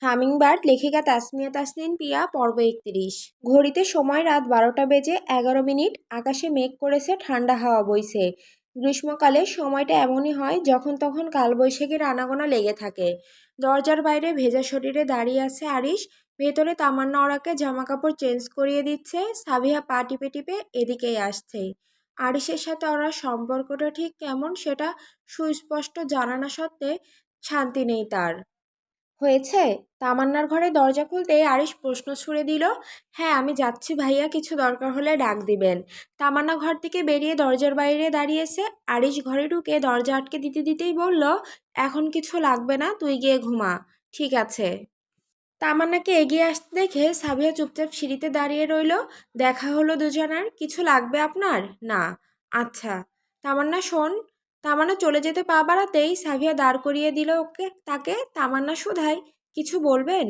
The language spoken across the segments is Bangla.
হামিংবার্ড লেখিকা তাসমিয়া তাসনিন পিয়া পর্ব ৩১। ঘড়িতে সময় রাত ১২টা বেজে ১১ মিনিট। আকাশে মেঘ করেছে, ঠান্ডা হাওয়া বইছে। গ্রীষ্মকালে সময়টা এমনই হয়, যখন তখন কালবৈশাখীর আনাগোনা লেগে থাকে। দরজার বাইরে ভেজা শরীরে দাঁড়িয়ে আছে আরিশ। ভেতরে তামান্না ওরাকে জামাকাপড় চেঞ্জ করিয়ে দিচ্ছে। সাবিহা পা টিপে টিপে এদিকেই আসছে। আরিশের সাথে ওরা সম্পর্কটা ঠিক কেমন সেটা সুস্পষ্ট জানা না সত্ত্বে শান্তি নেই তার। হয়েছে? তামান্নার ঘরে দরজা খুলতেই আরিশ প্রশ্ন ছুড়ে দিল। হ্যাঁ, আমি যাচ্ছি ভাইয়া, কিছু দরকার হলে ডাক দিবেন। তামান্না ঘর থেকে বেরিয়ে দরজার বাইরে দাঁড়িয়েছে। আরিশ ঘরে ঢুকে দরজা আটকে দিতে দিতেই বলল, এখন কিছু লাগবে না, তুই গিয়ে ঘুমা। ঠিক আছে। তামান্নাকে এগিয়ে আসতে দেখে সাবিয়া চুপচাপ সিঁড়িতে দাঁড়িয়ে রইল। দেখা হলো দুজনার। কিছু লাগবে আপনার? না। আচ্ছা। তামান্না শোন। তামান্না চলে যেতে পা বাড়াতেই সাবিয়া দাঁড় করিয়ে দিল ওকে তাকে। তামান্না শুধায়, কিছু বলবেন?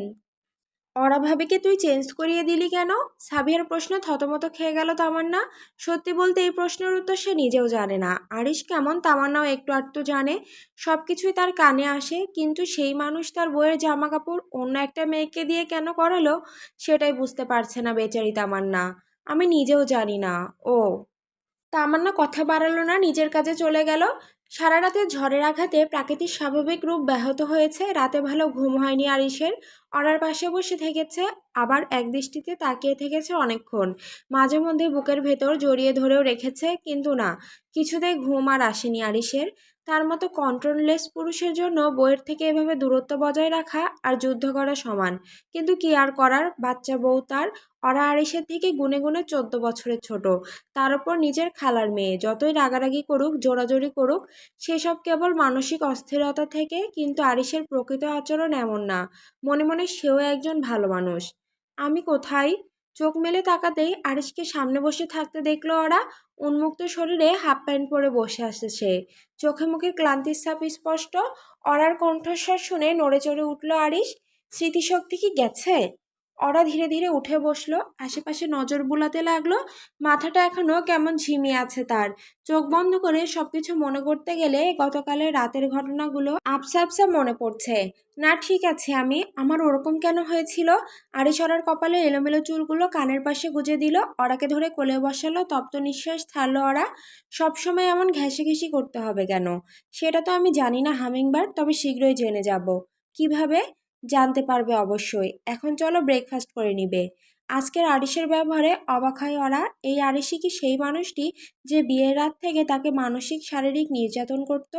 ওরা ভাবে কি তুই চেঞ্জ করিয়ে দিলি কেন? সাবিয়ার প্রশ্নে থতমত খেয়ে গেল তামান্না। সত্যি বলতে এই প্রশ্নের উত্তর সে নিজেও জানে না। আরিশ কেমন তামান্নাও একটু আধটু জানে। সব কিছুই তার কানে আসে, কিন্তু সেই মানুষ তার বইয়ের জামা কাপড় অন্য একটা মেয়েকে দিয়ে কেন করালো, সেটাই বুঝতে পারছে না বেচারি তামান্না। আমি নিজেও জানি না। ও। তামান্না কথা বাড়ালো না, নিজের কাজে চলে গেল। সারা রাতে ঝড়ের আঘাতে প্রাকৃতিক স্বাভাবিক রূপ ব্যাহত হয়েছে। রাতে ভালো ঘুম হয়নি আরিশের। অরার পাশে বসে থেকেছে, আবার একদৃষ্টিতে তাকিয়ে থেকেছে অনেকক্ষণ। মাঝে মধ্যে বুকের ভেতর জড়িয়ে ধরেও রেখেছে, কিন্তু না, কিছুতেই ঘুম আর আসেনি আরিশের। তার মতো কন্ট্রোললেস পুরুষের জন্য বইয়ের থেকে এভাবে দূরত্ব বজায় রাখা আর যুদ্ধ করা সমান। কিন্তু কি আর করার, বাচ্চা বউ তার। অরা আরিশের থেকে গুনে গুনে 14 বছরের ছোট। তার ওপর নিজের খালার মেয়ে, যতই রাগারাগি করুক, জোরাজোরি করুক, সেসব কেবল মানসিক অস্থিরতা থেকে। কিন্তু আরিশের প্রকৃত আচরণ এমন না। মনে মনে সেও একজন ভালো মানুষ। আমি কোথায়? চোখ মেলে তাকাতেই আরিশকে সামনে বসে থাকতে দেখলো ওরা। উন্মুক্ত শরীরে হাফ প্যান্ট পরে বসে আছে সে। চোখে মুখে ক্লান্তির ছাপ স্পষ্ট। অরার কণ্ঠস্বর শুনে নড়ে চড়ে উঠল আরিশ। স্মৃতিশক্তি কি গেছে? অরা ধীরে ধীরে উঠে বসলো, আশেপাশে নজর বুলাতে লাগলো। মাথাটা এখনো কেমন ঝিমিয়ে আছে তার। চোখ বন্ধ করে সবকিছু মনে করতে গেলে গতকালের রাতের ঘটনাগুলো আবছা আবছা মনে পড়ছে। না, ঠিক আছে আমি। আমার ওরকম কেন হয়েছিল? আড়িশরার কপালে এলোমেলো চুলগুলো কানের পাশে গুজে দিল। অরাকে ধরে কোলে বসালো, তপ্ত নিঃশ্বাস ছাড়লো ওরা। সবসময় এমন ঘেঁষাঘেঁষি করতে হবে কেন? সেটা তো আমি জানি না হামিংবার্ড, তবে শীঘ্রই জেনে যাব। কিভাবে? জানতে পারবে অবশ্যই। এখন চলো ব্রেকফাস্ট করে নিবে। আজকের আরিশের ব্যবহারে অবাক হয় ওরা। এই আরিশই কি সেই মানুষটি যে বিয়ের রাত থেকে তাকে মানসিক শারীরিক নির্যাতন করত?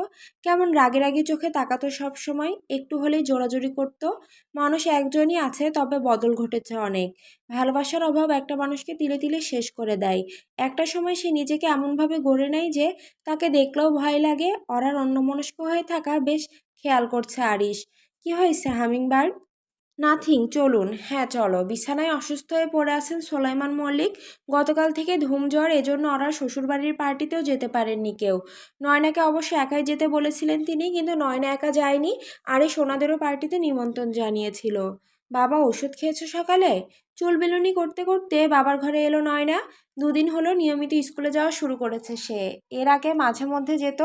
কেমন রাগে রাগে চোখে তাকাতো সব সময়, একটু হলেই জোরাজোরি করত। মানুষ একজনই আছে, তবে বদল ঘটেছে অনেক। ভালোবাসার অভাব একটা মানুষকে তিলে তিলে শেষ করে দেয়। একটা সময় সে নিজেকে এমনভাবে গড়ে নেয় যে তাকে দেখলেও ভয় লাগে। ওরার অন্যমনস্ক হয়ে থাকা বেশ খেয়াল করছে আরিশ। কি হয়েছে হামিংবার্ড? নাথিং, চলুন। হ্যাঁ চলো। বিছানায় অসুস্থ হয়ে পড়ে আছেন সোলাইমান মল্লিক। গতকাল থেকে ধুম জ্বর, এজন্য ওরা শ্বশুরবাড়ির পার্টিতেও যেতে পারেননি কেউ। নয়নাকে অবশ্য একাই যেতে বলেছিলেন তিনি, কিন্তু নয়না একা যায়নি। আর এই সোনাদেরও পার্টিতে নিমন্ত্রণ জানিয়েছিল। বাবা, ওষুধ খেয়েছো সকালে? চুল বেলুনি করতে করতে বাবার ঘরে এলো নয়না। দুদিন হলো নিয়মিত স্কুলে যাওয়া শুরু করেছে সে। এর আগে মাঝে মধ্যে যেত,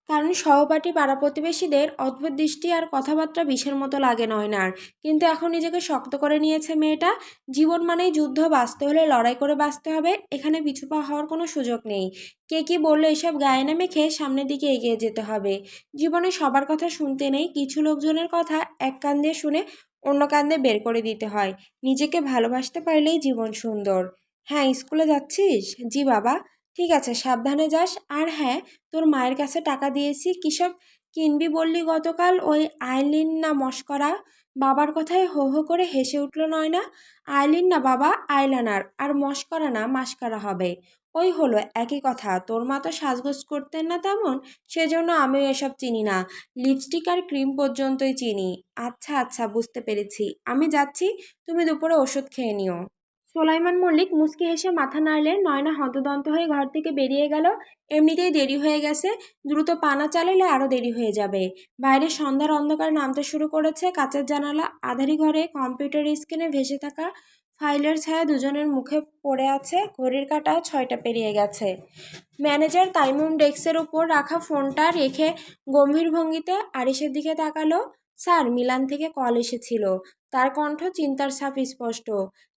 কারণ সহপাঠী পাড়া প্রতিবেশীদের অদ্ভুত দৃষ্টি আর কথাবার্তা বিষের মতো লাগে নয়নার। কিন্তু এখন নিজেকে শক্ত করে নিয়েছে মেয়েটা। জীবন মানেই যুদ্ধ, বাঁচতে হলে লড়াই করে বাঁচতে হবে। এখানে পিছুপা হওয়ার কোনো সুযোগ নেই। কে কি বললো এসব গায়ে না মেখে সামনের দিকে এগিয়ে যেতে হবে। জীবনে সবার কথা শুনতে নেই, কিছু লোকজনের কথা এক কান দিয়ে শুনে অন্য কান দিয়ে বের করে দিতে হয়। নিজেকে ভালোবাসতে পারলেই জীবন সুন্দর। হ্যাঁ, স্কুলে যাচ্ছিস? জি বাবা। ঠিক আছে, সাবধানে যাস। আর হ্যাঁ, তোর মায়ের কাছে টাকা দিয়েছি। কিসব কিনবি বললি গতকাল? ওই আইলিন না মস্করা? বাবার কথায় হো হো করে হেসে উঠল নয়না। আইলিন না বাবা, আইলানার। আর মস্করা না, মাস্কারা হবে। ওই হলো, একই কথা। তোর মা তো সাজগোজ করতেন না তেমন, সেজন্য আমিও এসব চিনি না। লিপস্টিক আর ক্রিম পর্যন্তই চিনি। আচ্ছা আচ্ছা, বুঝতে পেরেছি। আমি যাচ্ছি, তুমি দুপুরে ওষুধ খেয়ে নিও। সোলাইমান মল্লিক মুচকি হেসে মাথা নাড়লেন। নয়না হন্তদন্ত হয়ে ঘর থেকে বেরিয়ে গেল। এমনিতেই দেরি হয়ে গেছে, দ্রুত পা না চালালে আরও দেরি হয়ে যাবে। বাইরে সন্ধ্যার অন্ধকার নামতে শুরু করেছে। কাচের জানালা, আধারি ঘরে কম্পিউটার স্ক্রিনে ভেসে থাকা ফাইলের ছায়া দুজনের মুখে পড়ে আছে। ঘড়ির কাঁটা 6টা পেরিয়ে গেছে। ম্যানেজার তাইমুম ডেস্কের উপর রাখা ফোনটা রেখে গম্ভীর ভঙ্গিতে আরিশের দিকে তাকালো। স্যার, মিলান থেকে কল এসেছিল। তার কণ্ঠ চিন্তার ছাপ স্পষ্ট।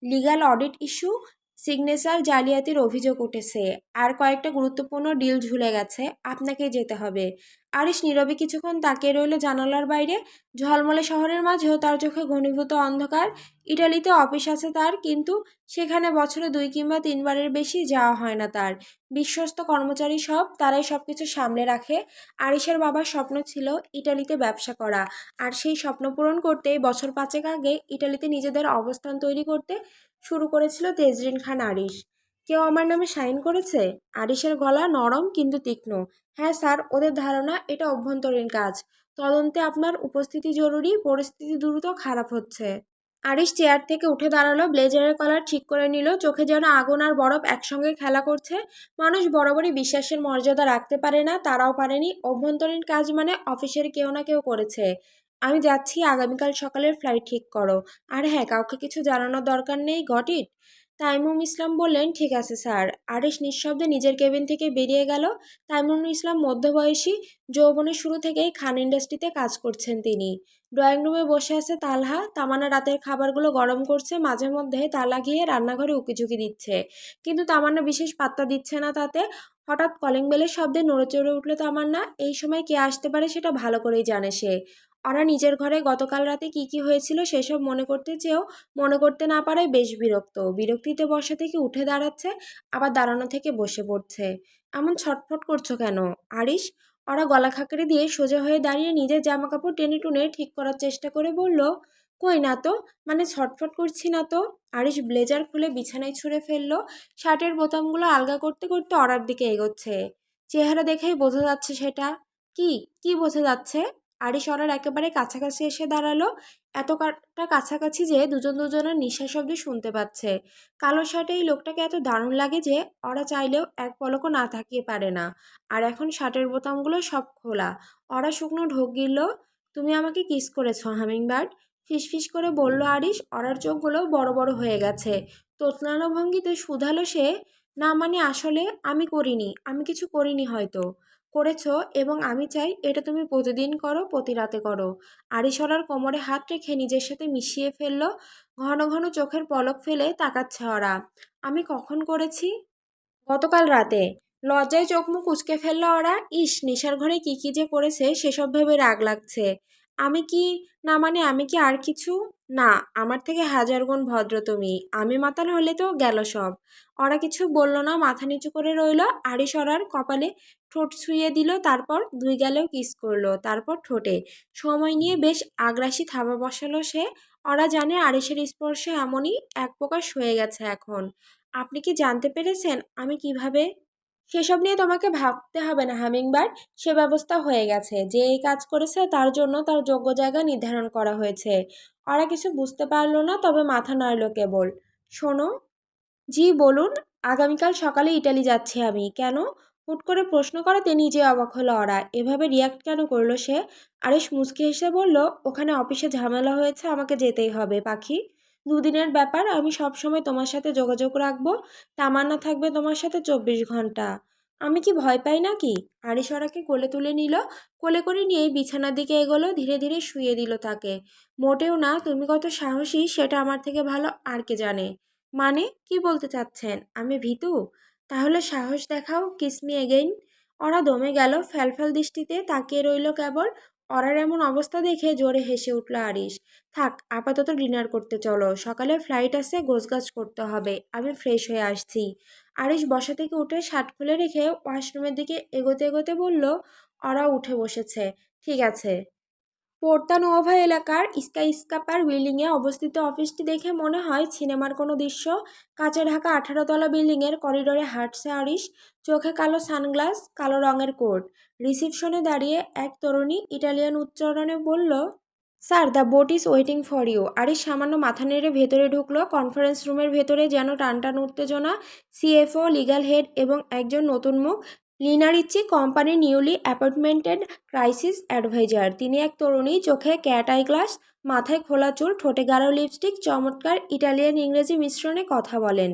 লিগ্যাল অডিট ইস্যু, সিগনেচার জালিয়াতির অভিযোগ উঠেছে, আর কয়েকটা গুরুত্বপূর্ণ ডিল ঝুলে গেছে। আপনাকেই যেতে হবে। আরিশ নীরবে কিছুক্ষণ তাকিয়ে রইল জানালার বাইরে। ঝলমলে শহরের মাঝেও তার চোখে ঘনীভূত অন্ধকার। ইটালিতে অফিস আছে তার, কিন্তু সেখানে বছরে 2 কিংবা 3 বারের বেশি যাওয়া হয় না তার। বিশ্বস্ত কর্মচারী সব, তারাই সবকিছু সামলে রাখে। আরিশের বাবার স্বপ্ন ছিল ইটালিতে ব্যবসা করা, আর সেই স্বপ্ন পূরণ করতেই বছর 5 আগে ইটালিতে নিজেদের অবস্থান তৈরি করতে শুরু করেছিল তেজরিন খান আরিশ। কেউ আমার নামে সাইন করেছে? আরিশের গলা নরম কিন্তু তীক্ষ্ণ। হ্যাঁ স্যার, ওদের ধারণা এটা অভ্যন্তরীণ কাজ। তদন্তে আপনার উপস্থিতি জরুরি, পরিস্থিতি দ্রুত খারাপ হচ্ছে। আরিশ চেয়ার থেকে উঠে দাঁড়ালো, ব্লেজারের কলার ঠিক করে নিল। চোখে যেন আগুন আর বরফ একসঙ্গে খেলা করছে। মানুষ বরাবরই বিশ্বাসের মর্যাদা রাখতে পারে না, তারাও পারেনি। অভ্যন্তরীণ কাজ মানে অফিসের কেউ না কেউ করেছে। আমি যাচ্ছি, আগামীকাল সকালের ফ্লাইট ঠিক করো। আর হ্যাঁ, কাউকে কিছু জানানোর দরকার নেই, গট ইট? তাইমুম ইসলাম বললেন, ঠিক আছে স্যার। আরিশ নিঃশব্দে নিজের কেবিন থেকে বেরিয়ে গেল। তাইমুম ইসলাম মধ্যবয়সী, যৌবনের শুরু থেকেই খান ইন্ডাস্ট্রিতে কাজ করছেন তিনি। ড্রয়িং রুমে বসে আছে তালহা। তামান্না রাতের খাবারগুলো গরম করছে, মাঝে মধ্যে তালা গিয়ে রান্নাঘরে উকিঝুঁকি দিচ্ছে, কিন্তু তামান্না বিশেষ পাত্তা দিচ্ছে না তাতে। হঠাৎ কলিং বেলের শব্দে নড়ে চড়ে উঠল তামান্না। এই সময় কে আসতে পারে সেটা ভালো করেই জানে সে। ওরা নিজের ঘরে গতকাল রাতে কি কি হয়েছিল সেসব মনে করতে চেয়েও মনে করতে না পারায় বেশ বিরক্ত। বিরক্তিতে বসা থেকে উঠে দাঁড়াচ্ছে, আবার দাঁড়ানো থেকে বসে পড়ছে। এমন ছটফট করছো কেন, আরিশ? ওরা গলা খাঁকড়ে দিয়ে সোজা হয়ে দাঁড়িয়ে নিজের জামা কাপড় টেনে টুনে ঠিক করার চেষ্টা করে বলল, কই না তো, মানে ছটফট করছি না তো। আরিশ ব্লেজার খুলে বিছানায় ছুঁড়ে ফেললো। শার্টের বোতামগুলো আলগা করতে করতে অরার দিকে এগোচ্ছে। চেহারা দেখেই বোঝা যাচ্ছে সেটা। কি? কি বোঝা যাচ্ছে? আরিশ অরার একেবারে কাছাকাছি এসে দাঁড়ালো, এতটা কাছাকাছি যে দুজন দুজনের নিঃশ্বাস শব্দ শুনতে পাচ্ছে। কালো শার্টে এই লোকটাকে এত দারুণ লাগে যে ওরা চাইলেও এক পলকও না তাকিয়ে পারে না। আর এখন শার্টের বোতামগুলো সব খোলা। ওরা শুকনো ঢোক গিলল। তুমি আমাকে কিস করেছো, হামিংবার্ড? ফিসফিস করে বলল আরিশ। ওরার চোখগুলো বড় বড় হয়ে গেছে। তোতলানো ভঙ্গিতে শুধালো সে, না মানে আসলে আমি করিনি, আমি কিছু করিনি হয়তো। করেছো, এবং আমি চাই এটা তুমি প্রতিদিন করো, প্রতি রাতে করো। আরিশ ওরার কোমরে হাত রেখে নিজের সাথে মিশিয়ে ফেলল। ঘন ঘন চোখের পলক ফেলে তাকাচ্ছে ওরা। আমি কখন করেছি? গতকাল রাতে। লজ্জায় চোখ মুখ কুঁচকে ফেলল ওরা। ইস, নেশার ঘরে কি কি যে করেছে সেসব ভেবে রাগ লাগছে। আমি কি, না মানে আমি কি আর কিছু? না, আমার থেকে হাজার গুণ ভদ্র তুমি। আমি মাতাল হলে তো গেল সব। ওরা কিছু বলল না, মাথা নিচু করে রইল। আরিশ ওরার কপালে ঠোঁট ছুঁয়ে দিল, তারপর দুই গালেও কিস করলো, তারপর ঠোঁটে। সময় নিয়ে বেশ আগ্রাসী থাবা বসালো সে। ওরা জানে আরিশের স্পর্শে এমনই এক প্রকার হয়ে গেছে এখন। আপনি কি জানতে পেরেছেন আমি কিভাবে? সেসব নিয়ে তোমাকে ভাবতে হবে না হামিংবার্ড। সে ব্যবস্থা হয়ে গেছে। যে এই কাজ করেছে তার জন্য তার যোগ্য জায়গা নির্ধারণ করা হয়েছে। ওরা কিছু বুঝতে পারলো না, তবে মাথা নাড়ল কেবল। শোনো। জি বলুন। আগামীকাল সকালে ইটালি যাচ্ছি আমি। কেন? হুট করে প্রশ্ন করাতে নিজে অবাক হলো ওরা। এভাবে রিয়াক্ট কেন করলো সে? আরিশ মুচকি হেসে বলল, ওখানে অফিসে ঝামেলা হয়েছে, আমাকে যেতেই হবে পাখি। 2 দিনের ব্যাপার, আমি সব সময় তোমার সাথে যোগাযোগ রাখবো। তামান্না থাকবে তোমার সাথে 24 ঘন্টা। আমি কি ভয় পাই নাকি? আরিশ ওরাকে কোলে তুলে নিল। কোলে করে নিয়েই বিছানার দিকে এগোলো, ধীরে ধীরে শুইয়ে দিল তাকে। মোটেও না, তুমি কত সাহসী সেটা আমার থেকে ভালো আর কে জানে। মানে কি বলতে চাচ্ছেন, আমি ভীতু? তাহলে সাহস দেখাও, কিস মি এগেইন। ওরা দমে গেল, ফ্যালফ্যাল দৃষ্টিতে তাকিয়ে রইল কেবল। ওরার এমন অবস্থা দেখে জোরে হেসে উঠল আরিশ। থাক, আপাতত ডিনার করতে চলো, সকালে ফ্লাইট আছে, গোছগাছ করতে হবে। আমি ফ্রেশ হয়ে আসছি। আরিশ বসা থেকে উঠে শার্ট খুলে রেখে ওয়াশরুমের দিকে এগোতে এগোতে বলল, ওরা উঠে বসেছে। ঠিক আছে। পোর্তা নোভা এলাকার স্কাইস্ক্রাপার বিল্ডিংয়ে অবস্থিত অফিসটি দেখে মনে হয় সিনেমার কোনো দৃশ্য। কাঁচে ঢাকা 18 তলা বিল্ডিংয়ের করিডোরে হাঁটছে আরিশ। চোখে কালো সানগ্লাস, কালো রঙের কোট। রিসিপশনে দাঁড়িয়ে এক তরুণী ইটালিয়ান উচ্চারণে বলল, sir, the boat is waiting for you. Arish সামান্য মাথা নেড়ে ভেতরে ঢুকলো। কনফারেন্স রুমের ভেতরে যেন টানটান উত্তেজনা। সিএফও, লিগ্যাল হেড এবং একজন নতুন মুখ, লিনা রিচি, কোম্পানির নিউলি অ্যাপয়েন্টমেন্টেড ক্রাইসিস অ্যাডভাইজার। তিনি এক তরুণী, চোখে ক্যাট আই গ্লাস, মাথায় খোলা চুল, ঠোঁটে গাঢ় লিপস্টিক, চমৎকার ইটালিয়ান ইংরেজি মিশ্রণে কথা বলেন।